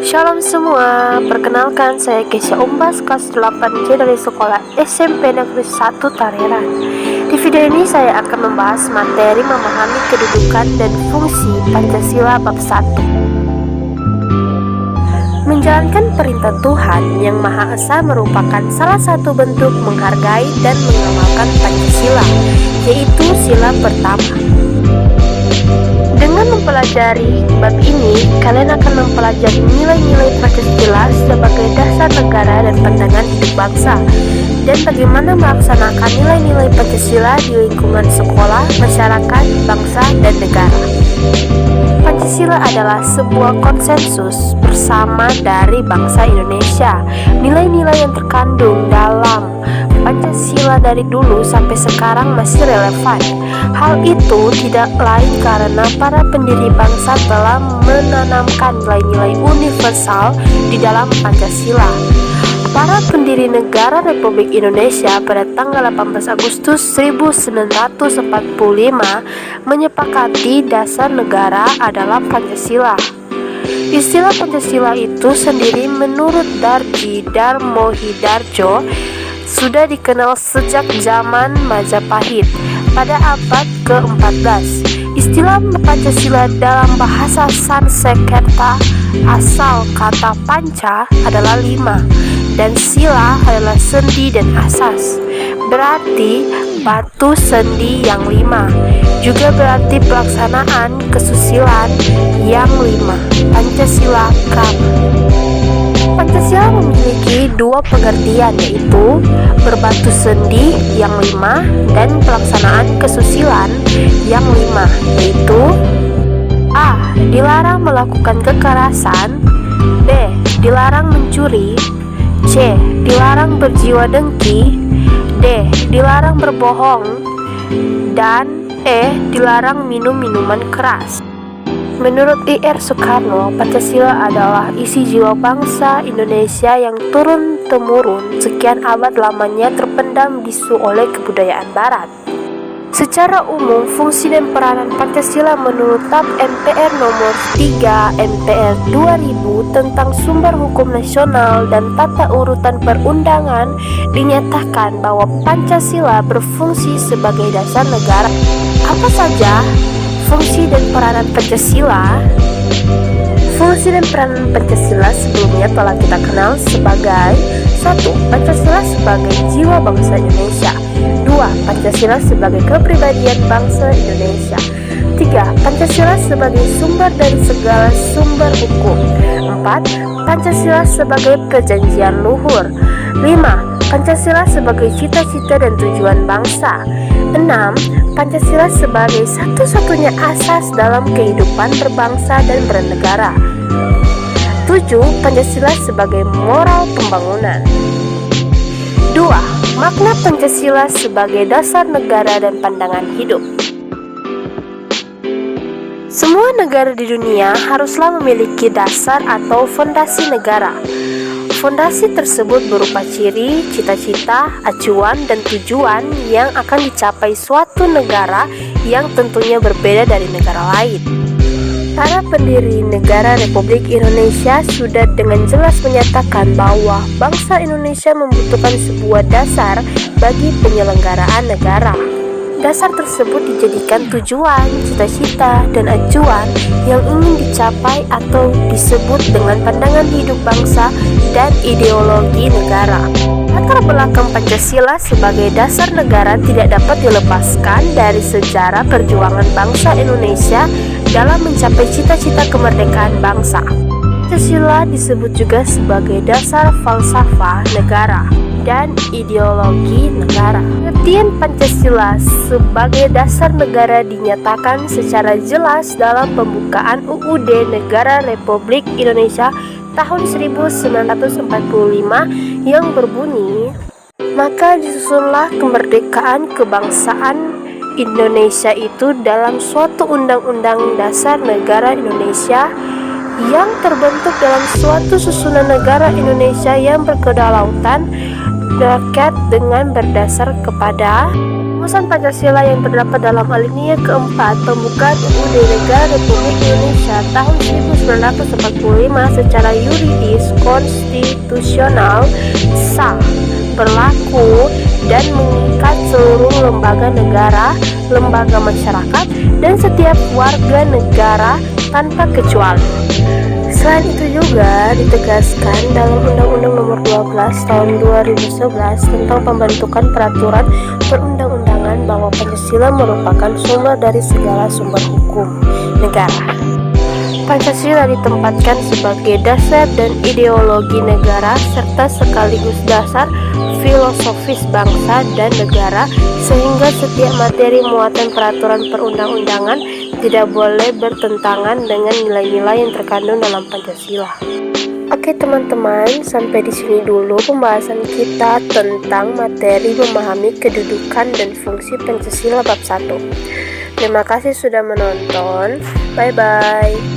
Shalom semua, perkenalkan saya Kesha Umbas kelas 8C dari sekolah SMP Negeri 1 Tareran. Di video ini saya akan membahas materi memahami kedudukan dan fungsi Pancasila bab 1. Menjalankan perintah Tuhan Yang Maha Esa merupakan salah satu bentuk menghargai dan mengamalkan Pancasila, yaitu sila pertama. Dengan mempelajari bab ini, kalian akan mempelajari nilai-nilai Pancasila sebagai dasar negara dan pandangan hidup bangsa, dan bagaimana melaksanakan nilai-nilai Pancasila di lingkungan sekolah, masyarakat, bangsa, dan negara. Pancasila adalah sebuah konsensus bersama dari bangsa Indonesia. Nilai-nilai yang terkandung dalam Pancasila dari dulu sampai sekarang masih relevan. Hal itu tidak lain karena para pendiri bangsa telah menanamkan nilai-nilai universal di dalam Pancasila. Para pendiri negara Republik Indonesia pada tanggal 18 Agustus 1945 menyepakati dasar negara adalah Pancasila. Istilah Pancasila itu sendiri menurut Darji Darmohidarjo sudah dikenal sejak zaman Majapahit pada abad ke-14. Istilah Pancasila dalam bahasa Sanskerta asal kata panca adalah 5 dan sila adalah sendi dan asas, berarti batu sendi yang 5, juga berarti pelaksanaan kesusilaan yang 5, Pancasila Krama. Pancasila memiliki dua pengertian, yaitu berbatu sendi yang 5 dan pelaksanaan kesusilaan yang 5, yaitu A. Dilarang melakukan kekerasan, B. Dilarang mencuri, C. Dilarang berjiwa dengki, D. Dilarang berbohong, dan E. Dilarang minum minuman keras. Menurut I.R. Soekarno, Pancasila adalah isi jiwa bangsa Indonesia yang turun-temurun sekian abad lamanya terpendam bisu oleh kebudayaan Barat. Secara umum, fungsi dan peranan Pancasila menurut TAP MPR nomor 3 MPR 2000 tentang sumber hukum nasional dan tata urutan perundangan dinyatakan bahwa Pancasila berfungsi sebagai dasar negara. Apa saja fungsi dan peranan Pancasila? Fungsi dan peranan Pancasila sebelumnya telah kita kenal sebagai 1. Pancasila sebagai jiwa bangsa Indonesia. 2. Pancasila sebagai kepribadian bangsa Indonesia. 3. Pancasila sebagai sumber dari segala sumber hukum. 4. Pancasila sebagai perjanjian luhur. 5. Pancasila sebagai cita-cita dan tujuan bangsa. 6. Pancasila sebagai satu-satunya asas dalam kehidupan berbangsa dan bernegara. 7. Pancasila sebagai moral pembangunan. 2. Makna Pancasila sebagai dasar negara dan pandangan hidup. Semua negara di dunia haruslah memiliki dasar atau fondasi negara. Fondasi tersebut berupa ciri, cita-cita, acuan, dan tujuan yang akan dicapai suatu negara yang tentunya berbeda dari negara lain. Para pendiri negara Republik Indonesia sudah dengan jelas menyatakan bahwa bangsa Indonesia membutuhkan sebuah dasar bagi penyelenggaraan negara. Dasar tersebut dijadikan tujuan, cita-cita, dan acuan yang ingin dicapai atau disebut dengan pandangan hidup bangsa dan ideologi negara. Latar belakang Pancasila sebagai dasar negara tidak dapat dilepaskan dari sejarah perjuangan bangsa Indonesia dalam mencapai cita-cita kemerdekaan bangsa. Pancasila disebut juga sebagai dasar falsafah negara dan ideologi negara. Pengertian Pancasila sebagai dasar negara dinyatakan secara jelas dalam pembukaan UUD Negara Republik Indonesia tahun 1945 yang berbunyi, maka disusunlah kemerdekaan kebangsaan Indonesia itu dalam suatu undang-undang dasar negara Indonesia yang terbentuk dalam suatu susunan negara Indonesia yang berkedaulatan rakyat dengan berdasar kepada Rumusan Pancasila yang terdapat dalam alinea keempat pembukaan UUD Negara Republik Indonesia tahun 1945 secara yuridis konstitusional sah, berlaku, dan mengikat seluruh lembaga negara, lembaga masyarakat, dan setiap warga negara tanpa kecuali. Selain itu juga ditegaskan dalam Undang-Undang Nomor 12 Tahun 2011 tentang pembentukan peraturan perundang-undangan bahwa Pancasila merupakan sumber dari segala sumber hukum negara. Pancasila ditempatkan sebagai dasar dan ideologi negara serta sekaligus dasar filosofis bangsa dan negara, sehingga setiap materi muatan peraturan perundang-undangan tidak boleh bertentangan dengan nilai-nilai yang terkandung dalam Pancasila. Oke teman-teman, sampai di sini dulu pembahasan kita tentang materi memahami kedudukan dan fungsi Pancasila bab 1. Terima kasih sudah menonton. Bye bye.